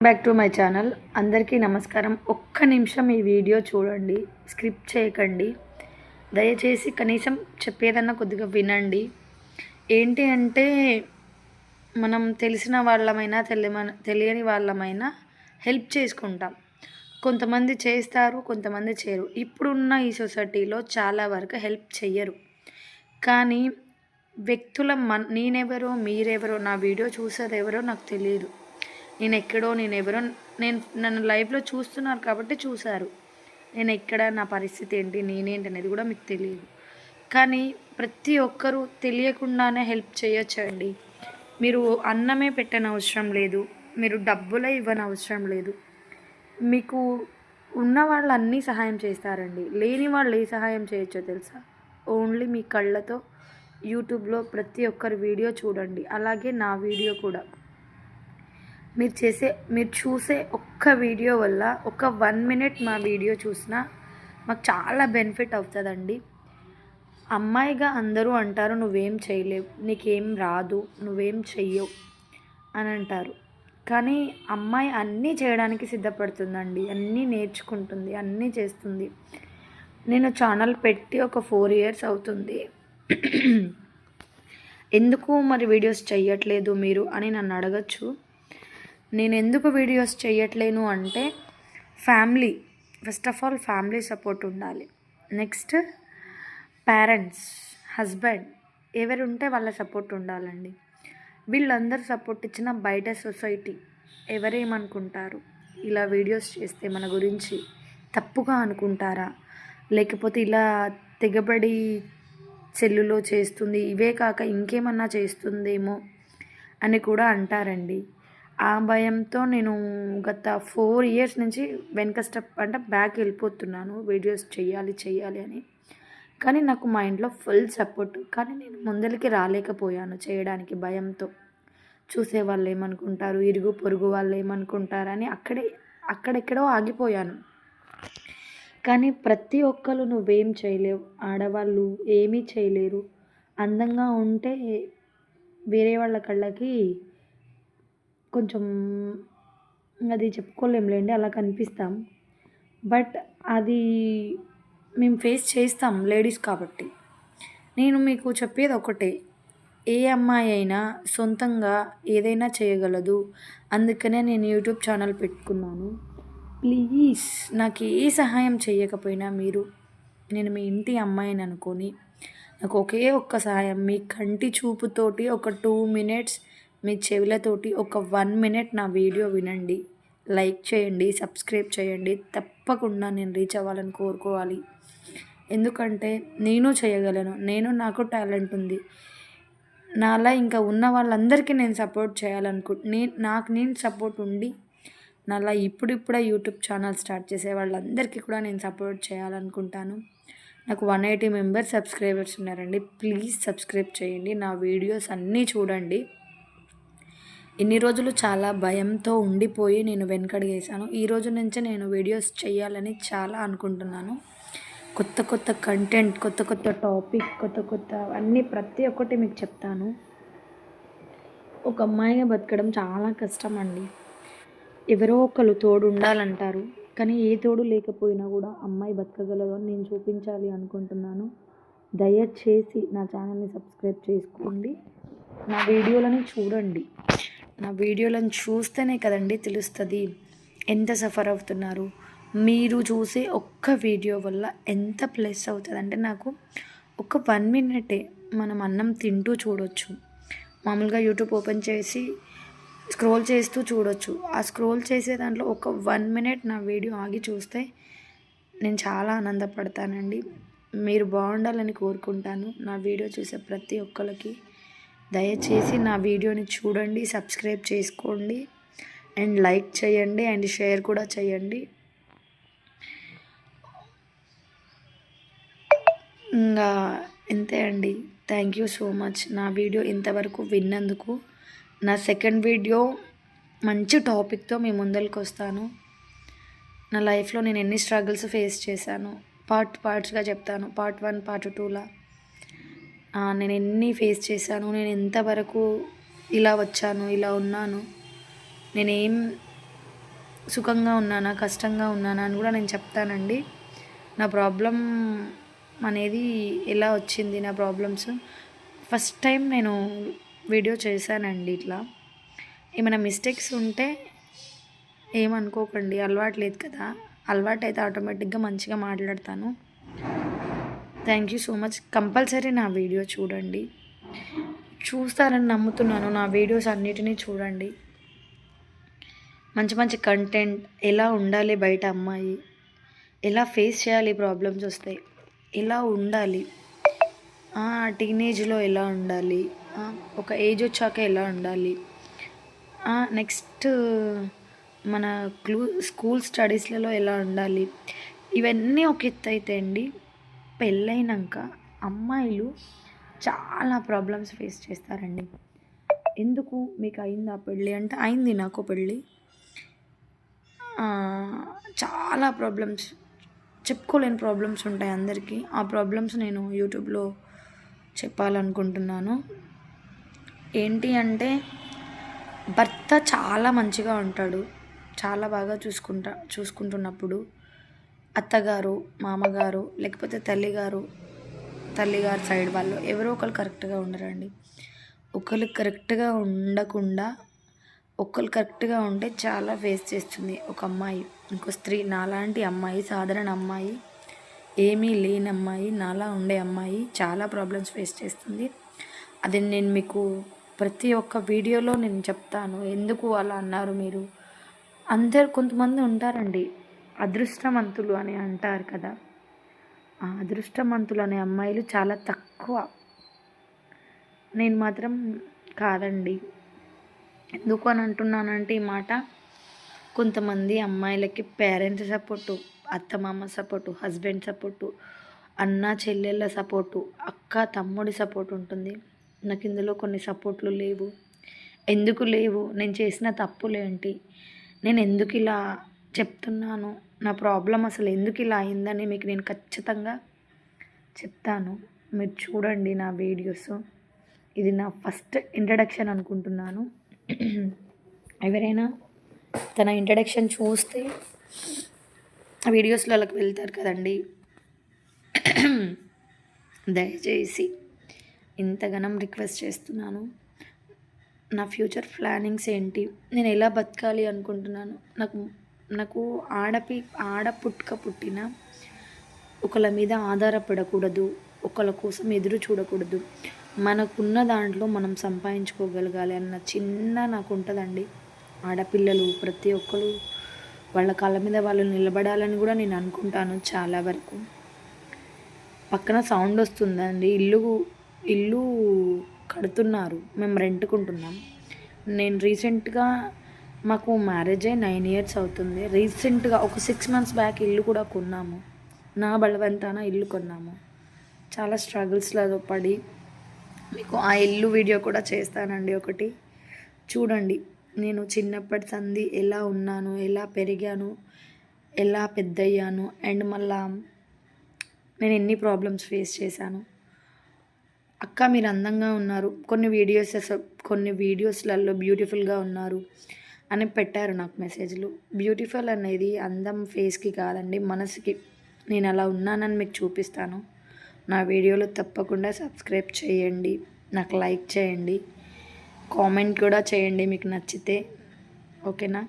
Back to my channel. అందరికీ నమస్కారం. ఒక్క నిమిషం ఈ వీడియో చూడండి, స్క్రిప్ట్ చేయకండి. దయచేసి కనీసం చెప్పేదన్నా కొద్దిగా వినండి. ఏంటి అంటే మనం తెలిసిన వాళ్ళమైనా తెలియని వాళ్ళమైనా హెల్ప్ చేసుకుంటాం. కొంతమంది చేస్తారు, కొంతమంది చేయరు. ఇప్పుడున్న ఈ సొసైటీలో చాలా వరకు హెల్ప్ చెయ్యరు. కానీ వ్యక్తుల నేనెవరో మీరెవరో నా వీడియో చూసేదెవరో నాకు తెలియదు. నేనెవరో నన్ను లైవ్లో చూస్తున్నారు కాబట్టి చూశారు. నేను ఎక్కడ, నా పరిస్థితి ఏంటి, నేనేంటి అనేది కూడా మీకు తెలియదు. కానీ ప్రతి ఒక్కరూ తెలియకుండానే హెల్ప్ చేయొచ్చండి. మీరు అన్నమే పెట్టనవసరం లేదు, మీరు డబ్బులే ఇవ్వనవసరం లేదు. మీకు ఉన్న వాళ్ళు అన్నీ సహాయం చేస్తారండి. లేని వాళ్ళు ఏ సహాయం చేయొచ్చో తెలుసా? ఓన్లీ మీ కళ్ళతో యూట్యూబ్లో ప్రతి ఒక్కరి వీడియో చూడండి. అలాగే నా వీడియో కూడా. మీరు చూసే ఒక్క వీడియో వల్ల ఒక 1 మినిట్ మా వీడియో చూసినా మాకు చాలా బెనిఫిట్ అవుతుందండి. అమ్మాయిగా అందరూ అంటారు, నువ్వేం చేయలేవు, నీకేం రాదు, నువ్వేం చెయ్యవు అని అంటారు. కానీ అమ్మాయి అన్నీ చేయడానికి సిద్ధపడుతుందండి, అన్నీ నేర్చుకుంటుంది, అన్నీ చేస్తుంది. నేను ఛానల్ పెట్టి ఒక 4 ఇయర్స్ అవుతుంది. ఎందుకు మరి వీడియోస్ చెయ్యట్లేదు మీరు అని నన్ను అడగచ్చు. నేను ఎందుకు వీడియోస్ చేయట్లేను అంటే family, first of all family support ఉండాలి. నెక్స్ట్ పేరెంట్స్, హస్బెండ్, ఎవరు ఉంటే వాళ్ళ సపోర్ట్ ఉండాలండి. వీళ్ళందరూ సపోర్ట్ ఇచ్చిన బయట సొసైటీ ఎవరేమనుకుంటారు, ఇలా వీడియోస్ చేస్తే మన గురించి తప్పుగా అనుకుంటారా, లేకపోతే ఇలా తెగబడి సెల్లులో చేస్తుంది, ఇవే కాక ఇంకేమన్నా చేస్తుందేమో అని కూడా అంటారండి. ఆ భయంతో నేను గత 4 ఇయర్స్ నుంచి వెనక స్టెప్ అంటే బ్యాక్ వెళ్ళిపోతున్నాను, వీడియోస్ చెయ్యాలి అని. కానీ నాకు మా ఇంట్లో ఫుల్ సపోర్ట్. కానీ నేను ముందరికి రాలేకపోయాను చేయడానికి భయంతో. చూసే వాళ్ళు ఏమనుకుంటారు, ఇరుగు పొరుగు వాళ్ళు ఏమనుకుంటారని అక్కడెక్కడో ఆగిపోయాను. కానీ ప్రతి ఒక్కరు నువ్వేం చేయలేవు, ఆడవాళ్ళు ఏమీ చేయలేరు, అందంగా ఉంటే వేరే వాళ్ళ కళ్ళకి కొంచెం అది చెప్పుకోలేంలేండి, అలా కనిపిస్తాం. బట్ అది మేము ఫేస్ చేస్తాం లేడీస్ కాబట్టి. నేను మీకు చెప్పేది ఒకటే, ఏ అమ్మాయి అయినా సొంతంగా ఏదైనా చేయగలదు. అందుకనే నేను యూట్యూబ్ ఛానల్ పెట్టుకున్నాను. ప్లీజ్ నాకు ఏ సహాయం చేయకపోయినా నేను మీ ఇంటి అమ్మాయిని అనుకొని నాకు ఒకే ఒక్క సహాయం, మీ కంటి చూపుతోటి ఒక 2 మినిట్స్, మీ చెవులతోటి ఒక 1 మినిట్ నా వీడియో వినండి, లైక్ చేయండి, సబ్స్క్రైబ్ చేయండి. తప్పకుండా నేను రీచ్ అవ్వాలని కోరుకోవాలి. ఎందుకంటే నేను చేయగలను, నాకు టాలెంట్ ఉంది. నాలా ఇంకా ఉన్న వాళ్ళందరికీ నేను సపోర్ట్ నాకు నేను సపోర్ట్ ఉండి నాలా ఇప్పుడిప్పుడే యూట్యూబ్ ఛానల్ స్టార్ట్ చేసే వాళ్ళందరికీ కూడా నేను సపోర్ట్ చేయాలనుకుంటాను. నాకు 180 మెంబర్స్ సబ్స్క్రైబర్స్ ఉన్నారండి. ప్లీజ్ సబ్స్క్రైబ్ చేయండి, నా వీడియోస్ అన్నీ చూడండి. ఇన్ని రోజులు చాలా భయంతో ఉండిపోయి నేను వెనకడుగేసాను. ఈ రోజు నుంచే నేను వీడియోస్ చేయాలని చాలా అనుకుంటున్నాను. కొత్త కంటెంట్, కొత్త టాపిక్, కొత్త అన్నీ ప్రతి ఒక్కటి మీకు చెప్తాను. ఒక అమ్మాయిగా బతకడం చాలా కష్టం అండి. ఎవరో ఒకరు తోడు ఉండాలంటారు, కానీ ఏ తోడు లేకపోయినా కూడా అమ్మాయి బతకగలదు అని నేను చూపించాలి అనుకుంటున్నాను. దయచేసి నా ఛానల్ని సబ్స్క్రైబ్ చేసుకోండి, నా వీడియోలను చూడండి. నా వీడియోలను చూస్తేనే కదండి తెలుస్తుంది ఎంత సఫర్ అవుతున్నారు. మీరు చూసే ఒక్క వీడియో వల్ల ఎంత ప్లస్ అవుతుందంటే, నాకు ఒక 1 మినిటే మనం అన్నం తింటూ చూడొచ్చు. మామూలుగా యూట్యూబ్ ఓపెన్ చేసి స్క్రోల్ చేస్తూ చూడొచ్చు. ఆ స్క్రోల్ చేసే దాంట్లో ఒక 1 మినిట్ నా వీడియో ఆగి చూస్తే నేను చాలా ఆనందపడతానండి. మీరు బాగుండాలని కోరుకుంటాను. నా వీడియో చూసే ప్రతి ఒక్కరికి దయచేసి నా వీడియోని చూడండి, సబ్స్క్రైబ్ చేసుకోండి, అండ్ లైక్ చేయండి, అండ్ షేర్ కూడా చేయండి. ఇంకా ఇంతే అండి. థ్యాంక్ యూ సో మచ్ నా వీడియో ఇంతవరకు విన్నందుకు. నా సెకండ్ వీడియో మంచి టాపిక్తో మీ ముందరికి వస్తాను. నా లైఫ్లో నేను ఎన్ని స్ట్రగుల్స్ ఫేస్ చేశాను పార్ట్స్గా చెప్తాను. పార్ట్ 1, పార్ట్ 2లా నేను ఎన్ని ఫేస్ చేశాను, నేను ఎంతవరకు ఇలా వచ్చాను, ఇలా ఉన్నాను, నేనేం సుఖంగా ఉన్నానా, కష్టంగా ఉన్నానా అని కూడా నేను చెప్తానండి. నా ప్రాబ్లం అనేది ఎలా వచ్చింది, నా ప్రాబ్లమ్స్ ఫస్ట్ టైం నేను వీడియో చేశానండి. ఇట్లా ఏమైనా మిస్టేక్స్ ఉంటే ఏమనుకోకండి, అలవాటు లేదు కదా. అలవాటు అయితే ఆటోమేటిక్గా మంచిగా మాట్లాడతాను. Thank you so much. Compulsory నా వీడియో చూడండి, చూస్తారని నమ్ముతున్నాను. నా వీడియోస్ అన్నిటినీ చూడండి. మంచి మంచి కంటెంట్, ఎలా ఉండాలి బయట అమ్మాయి, ఎలా ఫేస్ చేయాలి ప్రాబ్లమ్స్ వస్తాయి, ఎలా ఉండాలి, టీనేజ్లో ఎలా ఉండాలి, ఒక ఏజ్ వచ్చాక ఎలా ఉండాలి, నెక్స్ట్ మన స్కూల్ స్టడీస్లలో ఎలా ఉండాలి, ఇవన్నీ ఒక ఎత్తు అయితే అండి, పెళ్ళైనాక అమ్మాయిలు చాలా ప్రాబ్లమ్స్ ఫేస్ చేస్తారండి. ఎందుకు మీకు అయిందా పెళ్ళి అంటే, అయింది నాకు పెళ్ళి. చాలా ప్రాబ్లమ్స్, చెప్పుకోలేని ప్రాబ్లమ్స్ ఉంటాయి అందరికీ. ఆ ప్రాబ్లమ్స్ నేను యూట్యూబ్లో చెప్పాలనుకుంటున్నాను. ఏంటి అంటే, భర్త చాలా మంచిగా ఉంటాడు, చాలా బాగా చూసుకుంటున్నప్పుడు అత్తగారు, మామగారు, లేకపోతే తల్లిగారు సైడ్ వాళ్ళు ఎవరో ఒకరు కరెక్ట్గా ఉండరండి. ఒకరు కరెక్ట్గా ఉండకుండా ఒకరు కరెక్ట్గా ఉంటే చాలా ఫేస్ చేస్తుంది ఒక అమ్మాయి. ఇంకో స్త్రీ, నాలాంటి అమ్మాయి, సాధారణ అమ్మాయి, ఏమీ లేని అమ్మాయి, నాలా ఉండే అమ్మాయి చాలా ప్రాబ్లమ్స్ ఫేస్ చేస్తుంది. అది నేను మీకు ప్రతి ఒక్క వీడియోలో నేను చెప్తాను. ఎందుకు అలా అన్నారు మీరు కొంతమంది ఉంటారండి, అదృష్టవంతులు అని అంటారు కదా. ఆ అదృష్టవంతులు అనే అమ్మాయిలు చాలా తక్కువ. నేను మాత్రం కాదండి. ఎందుకు అని అంటున్నానంటే ఈ మాట, కొంతమంది అమ్మాయిలకి పేరెంట్స్ సపోర్టు, అత్తమామ సపోర్టు, హస్బెండ్ సపోర్టు, అన్న చెల్లెళ్ళ సపోర్టు, అక్క తమ్ముడి సపోర్ట్ ఉంటుంది. నాకు ఇందులో కొన్ని సపోర్ట్లు లేవు. ఎందుకు లేవు? నేను చేసిన తప్పులేంటి, నేను ఎందుకు ఇలా చెప్తున్నాను, నా ప్రాబ్లం అసలు ఎందుకు ఇలా అయిందని మీకు నేను ఖచ్చితంగా చెప్తాను. మీరు చూడండి నా వీడియోస్. ఇది నా ఫస్ట్ ఇంట్రడక్షన్ అనుకుంటున్నాను. ఎవరైనా తన ఇంట్రడక్షన్ చూస్తే వీడియోస్లలోకి వెళ్తారు కదండి. దయచేసి ఇంతగానం రిక్వెస్ట్ చేస్తున్నాను. నా ఫ్యూచర్ ప్లానింగ్స్ ఏంటి, నేను ఎలా బతకాలి అనుకుంటున్నాను. నాకు ఆడ పుట్టిన ఒకళ్ళ మీద ఆధారపడకూడదు, ఒకళ్ళ కోసం ఎదురు చూడకూడదు, మనకున్న దాంట్లో మనం సంపాదించుకోగలగాలి అన్న చిన్న నాకు ఉంటుందండి. ఆడపిల్లలు ప్రతి ఒక్కరు వాళ్ళ కాళ్ళ మీద వాళ్ళు నిలబడాలని కూడా నేను అనుకుంటాను చాలా వరకు. పక్కన సౌండ్ వస్తుందండి, ఇల్లు కడుతున్నారు, మేము రెంట్కుంటున్నాం. నేను రీసెంట్గా మాకు మ్యారేజ్ అయ్యి 9 years అవుతుంది. రీసెంట్గా ఒక 6 months బ్యాక్ ఇల్లు కూడా కొన్నాము. నా బలవంతాన ఇల్లు కొన్నాము. చాలా స్ట్రగుల్స్లో పడి మీకు ఆ ఇల్లు వీడియో కూడా చేస్తానండి ఒకటి, చూడండి. నేను చిన్నప్పటి సంది ఎలా ఉన్నాను, ఎలా పెరిగాను, ఎలా పెద్దయ్యాను, అండ్ మళ్ళా నేను ఎన్ని ప్రాబ్లమ్స్ ఫేస్ చేశాను. అక్క మీరు అందంగా ఉన్నారు, కొన్ని వీడియోస్లలో బ్యూటిఫుల్గా ఉన్నారు అని పెట్టారు నాకు మెసేజ్లు. బ్యూటిఫుల్ అనేది అందం ఫేస్కి కాదండి, మనసుకి. నేను అలా ఉన్నానని మీకు చూపిస్తాను. నా వీడియోలు తప్పకుండా సబ్స్క్రైబ్ చేయండి, నాకు లైక్ చేయండి, కామెంట్ కూడా చేయండి మీకు నచ్చితే. ఓకేనా?